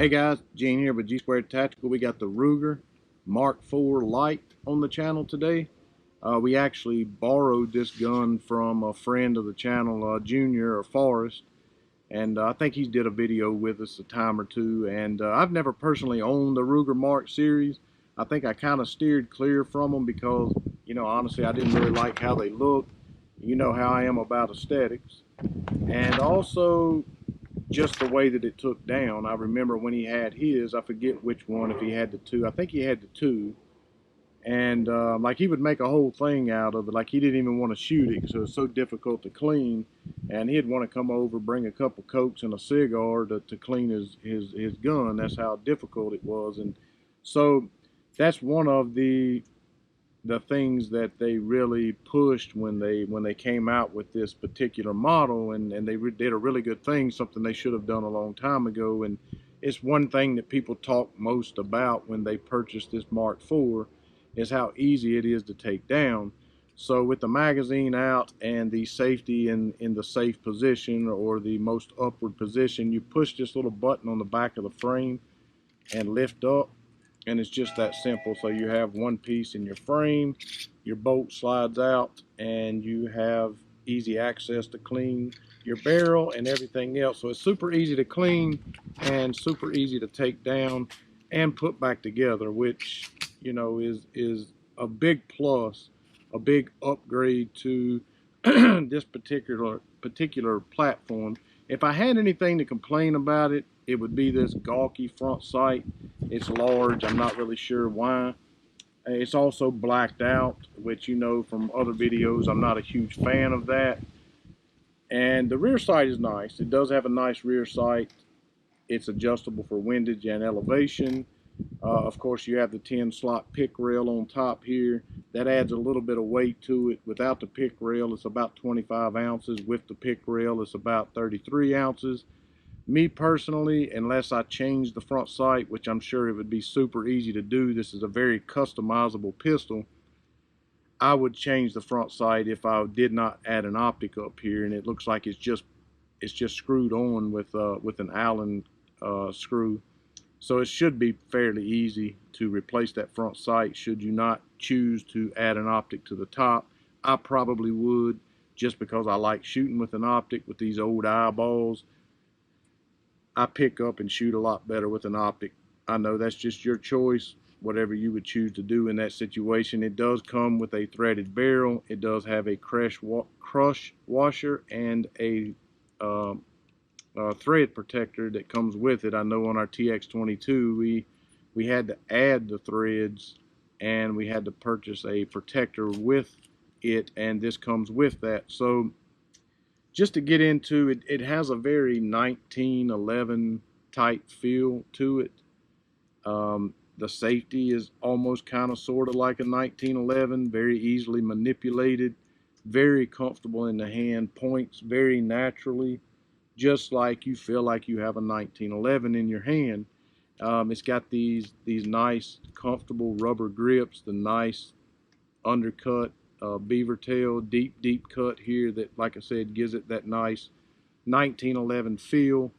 Hey guys, Gene here with G Squared Tactical. We got the Ruger Mark IV Lite on the channel today. We actually borrowed this gun from a friend of the channel, Junior or Forrest, and I think he did a video with us a time or two. And I've never personally owned the Ruger Mark series. I think I kind of steered clear from them because, honestly, I didn't really like how they look. You know how I am about aesthetics. And also, just the way that it took down. I remember when he had his, I forget which one, if he had the two. I think he had the two. And like he would make a whole thing out of it. Like he didn't even want to shoot it because it was so difficult to clean. And he'd want to come over, bring a couple Cokes and a cigar to clean his gun. That's how difficult it was. And so that's one of the things that they really pushed when they came out with this particular model, and they did a really good thing, something they should have done a long time ago. And it's one thing that people talk most about when they purchase this Mark IV is how easy it is to take down. So with the magazine out and the safety in the safe position or the most upward position, you push this little button on the back of the frame and lift up, and it's just that simple. So you have one piece in your frame, your bolt slides out, and you have easy access to clean your barrel and everything else. So it's super easy to clean and super easy to take down and put back together, which is a big plus, a big upgrade to this particular platform. If I had anything to complain about it, it would be this gawky front sight. It's large. I'm not really sure why. It's also blacked out, which from other videos, I'm not a huge fan of that. And the rear sight is nice. It does have a nice rear sight. It's adjustable for windage and elevation. Of course, you have the 10-slot pick rail on top here. That adds a little bit of weight to it. Without the pick rail, it's about 25 ounces. With the pick rail, it's about 33 ounces. Me personally, unless I change the front sight, which I'm sure it would be super easy to do, this is a very customizable pistol, I would change the front sight if I did not add an optic up here. And it looks like it's just screwed on with an Allen screw. So it should be fairly easy to replace that front sight should you not choose to add an optic to the top. I probably would, just because I like shooting with an optic with these old eyeballs. I pick up and shoot a lot better with an optic. I know that's just your choice, whatever you would choose to do in that situation. It does come with a threaded barrel. It does have a crush washer and a thread protector that comes with it. I know on our TX22 we had to add the threads and we had to purchase a protector with it, and this comes with that. So just to get into it, it has a very 1911 type feel to it. The safety is almost kind of sort of like a 1911, very easily manipulated, very comfortable in the hand, points very naturally, just like you feel like you have a 1911 in your hand. It's got these nice comfortable rubber grips, the nice undercut beaver tail, deep cut here that, like I said, gives it that nice 1911 feel.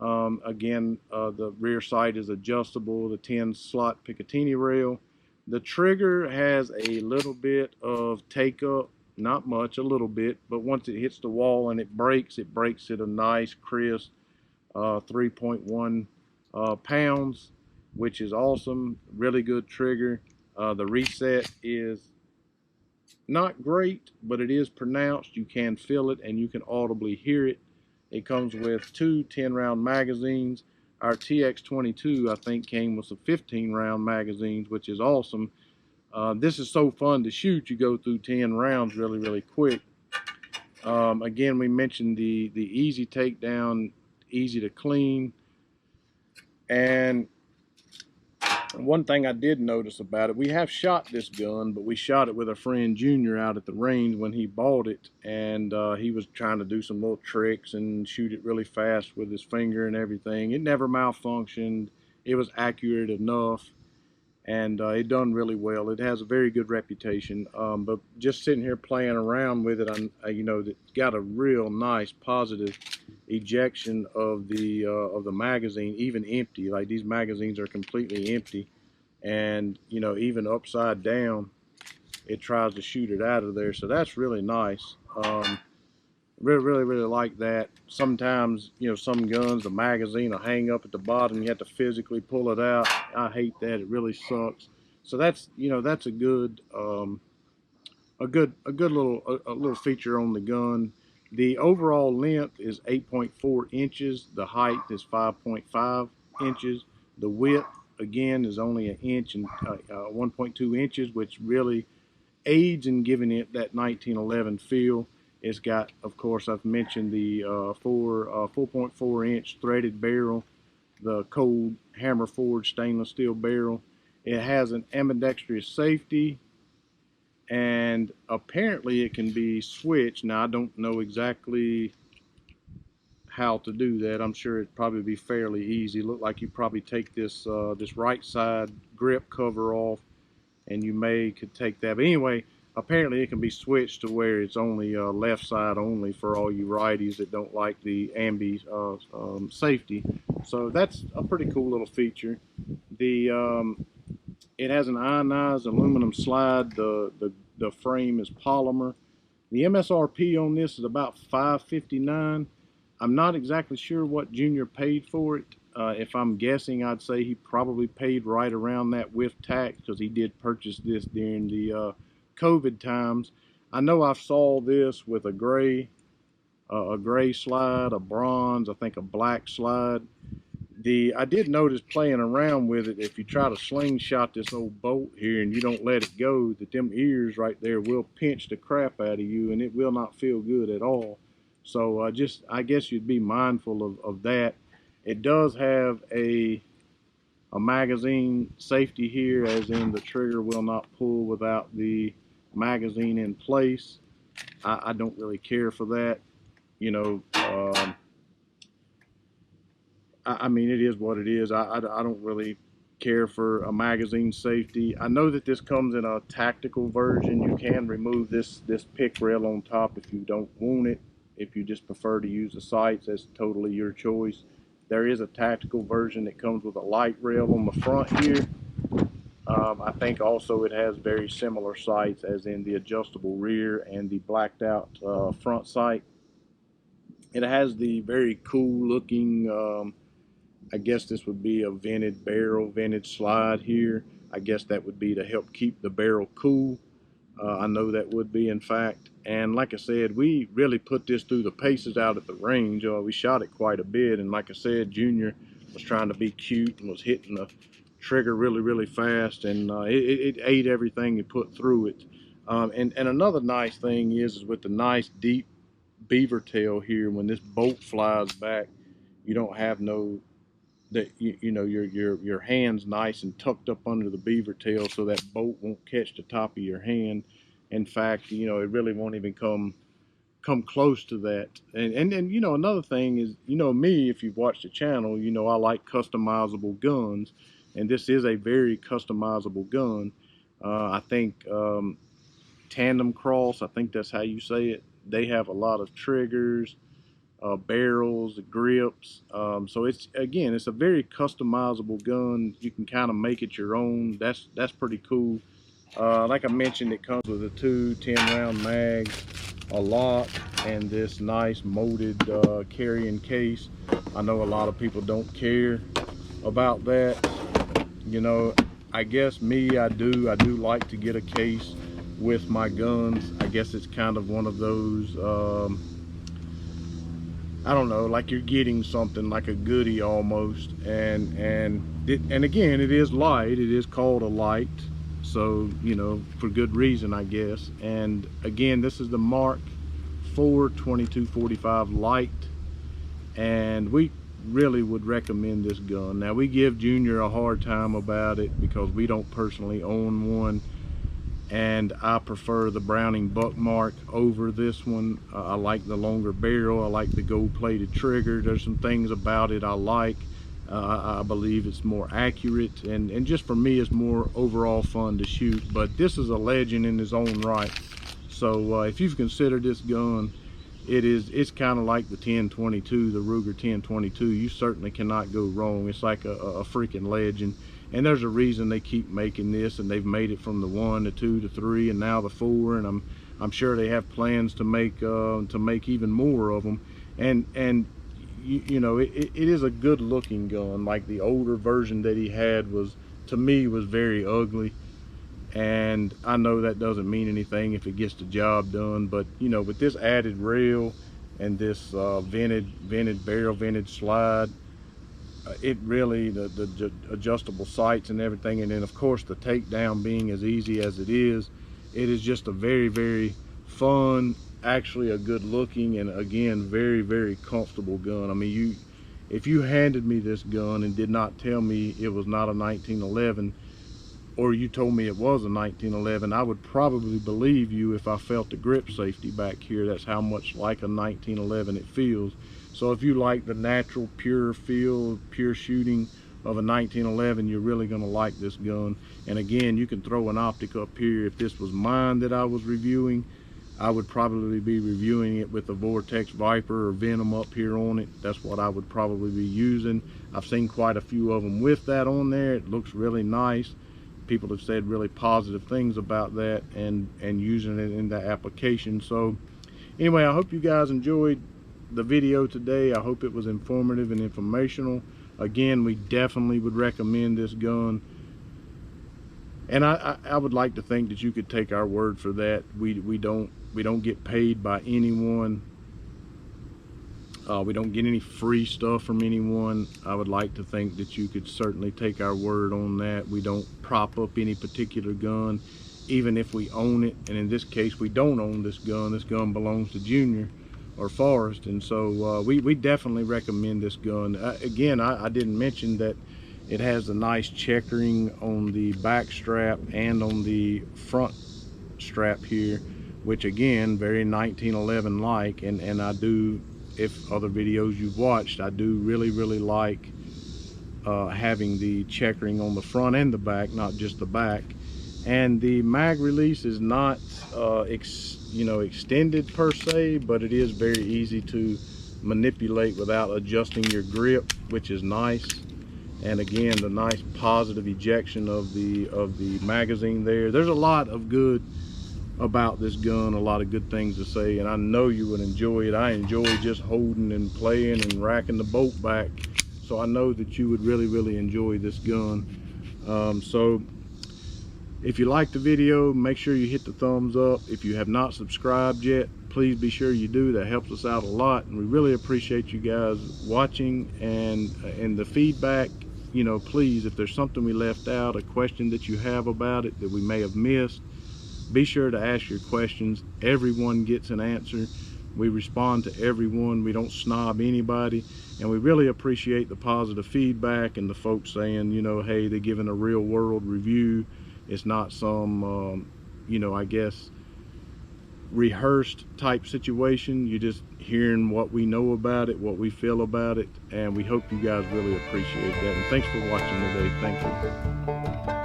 Again, the rear sight is adjustable, the 10-slot Picatinny rail. The trigger has a little bit of take up, not much, a little bit, but once it hits the wall and it breaks at a nice crisp 3.1 pounds, which is awesome. Really good trigger. The reset is not great, but it is pronounced. You can feel it and you can audibly hear it. It comes with two 10-round magazines. Our TX22, I think, came with some 15-round magazines, which is awesome. This is so fun to shoot. You go through 10 rounds really quick. Again, we mentioned the easy takedown, easy to clean. And one thing I did notice about it, we have shot this gun, but we shot it with a friend Junior out at the range when he bought it, and he was trying to do some little tricks and shoot it really fast with his finger and everything. It never malfunctioned. It was accurate enough, and it done really well. It has a very good reputation, but just sitting here playing around with it, it's got a real nice positive ejection of the magazine, even empty. Like, these magazines are completely empty, and you know, even upside down, it tries to shoot it out of there. So that's really nice. Really like that. Sometimes, you know, some guns, the magazine will hang up at the bottom. You have to physically pull it out. I hate that. It really sucks. So that's, you know, that's a good a little feature on the gun. The overall length is 8.4 inches. The height is 5.5 inches. The width, again, is only an inch and 1.2 inches, which really aids in giving it that 1911 feel. It's got, of course, I've mentioned the 4.4 inch threaded barrel, the cold hammer forged stainless steel barrel. It has an ambidextrous safety, and apparently it can be switched. Now, I don't know exactly how to do that. I'm sure it'd probably be fairly easy. Look like you probably take this this right side grip cover off, and you could take that. But anyway, apparently it can be switched to where it's only left side only for all you righties that don't like the ambi safety. So that's a pretty cool little feature. It has an ionized aluminum slide. The frame is polymer. The MSRP on this is about $559. I'm not exactly sure what Junior paid for it. If I'm guessing, I'd say he probably paid right around that with tax, because he did purchase this during the COVID times. I know I saw this with a gray slide, a bronze, I think a black slide. I did notice playing around with it, if you try to slingshot this old bolt here and you don't let it go, that them ears right there will pinch the crap out of you, and it will not feel good at all. So I guess you'd be mindful of that. It does have a magazine safety here, as in the trigger will not pull without the magazine in place. I don't really care for that, you know. I mean, it is what it is. I don't really care for a magazine safety. I know that this comes in a tactical version. You can remove this pick rail on top if you don't want it. If you just prefer to use the sights, that's totally your choice. There is a tactical version that comes with a light rail on the front here. I think also it has very similar sights, as in the adjustable rear and the blacked out front sight. It has the very cool looking, I guess this would be a vented barrel, vented slide here. I guess that would be to help keep the barrel cool. I know that would be, in fact. And like I said, we really put this through the paces out at the range. We shot it quite a bit, and like I said, Junior was trying to be cute and was hitting the trigger really fast, and it ate everything you put through it. And another nice thing is with the nice deep beaver tail here, when this bolt flies back, you don't have no you know, your hand's nice and tucked up under the beaver tail, so that bolt won't catch the top of your hand. In fact, you know, it really won't even come close to that. And you know, another thing is, you know me, if you've watched the channel, you know I like customizable guns, and this is a very customizable gun. I think Tandem Cross, I think that's how you say it, they have a lot of triggers, barrels, grips. So it's a very customizable gun. You can kind of make it your own. That's pretty cool. Like I mentioned, it comes with a 2 10-round mags, a lock, and this nice molded carrying case. I know a lot of people don't care about that. You know, I guess me, I do like to get a case with my guns. I guess it's kind of one of those, I don't know, like you're getting something, like a goodie almost. And again, it is light. It is called a Lite, so you know, for good reason, I guess. And again, this is the Mark IV 2245 Lite, and we really would recommend this gun. Now, we give Junior a hard time about it because we don't personally own one, and I prefer the Browning Buckmark over this one. I like the longer barrel. I like the gold-plated trigger. There's some things about it I like. I believe it's more accurate, and just for me, it's more overall fun to shoot. But this is a legend in his own right. So if you've considered this gun, it's kind of like the 1022, the Ruger 1022. You certainly cannot go wrong. It's like a freaking legend, and there's a reason they keep making this, and they've made it from the 1 to 2 to 3 and now the 4, and I'm sure they have plans to make even more of them. And you know, it is a good looking gun. Like the older version that he had was, to me, was very ugly, and I know that doesn't mean anything if it gets the job done, but you know, with this added rail and this vented barrel vented slide, it really, the adjustable sights and everything, and then of course the takedown being as easy as it is just a very, very fun, actually a good looking, and again, very, very comfortable gun. I mean, if you handed me this gun and did not tell me it was not a 1911, or you told me it was a 1911, I would probably believe you if I felt the grip safety back here. That's how much like a 1911 it feels. So if you like the natural, pure feel, pure shooting of a 1911, you're really going to like this gun. And again, you can throw an optic up here. If this was mine that I was reviewing, I would probably be reviewing it with a Vortex Viper or Venom up here on it. That's what I would probably be using. I've seen quite a few of them with that on there. It looks really nice. People have said really positive things about that and using it in that application. So anyway, I hope you guys enjoyed the video today. I hope it was informative and informational. Again, we definitely would recommend this gun, and I would like to think that you could take our word for that. We don't get paid by anyone. We don't get any free stuff from anyone. I would like to think that you could certainly take our word on that. We don't prop up any particular gun, even if we own it. And in this case, we don't own this gun. This gun belongs to Junior or Forrest, and so we definitely recommend this gun. Again, I didn't mention that it has a nice checkering on the back strap and on the front strap here, which again, very 1911 like, and I do, if other videos you've watched, I do really, really like having the checkering on the front and the back, not just the back. And the mag release is not extended per se, but it is very easy to manipulate without adjusting your grip, which is nice. And again, the nice positive ejection of the magazine there. There's a lot of good about this gun, a lot of good things to say, and I know you would enjoy it. I enjoy just holding and playing and racking the bolt back, so I know that you would really, really enjoy this gun. So if you like the video, make sure you hit the thumbs up. If you have not subscribed yet, please be sure you do. That helps us out a lot, and we really appreciate you guys watching and the feedback. You know, please, if there's something we left out, a question that you have about it that we may have missed, be sure to ask your questions. Everyone gets an answer. We respond to everyone. We don't snob anybody, and we really appreciate the positive feedback and the folks saying, you know, hey, they're giving a real world review. It's not some I guess rehearsed type situation. You're just hearing what we know about it, what we feel about it, and we hope you guys really appreciate that. And thanks for watching today. Thank you.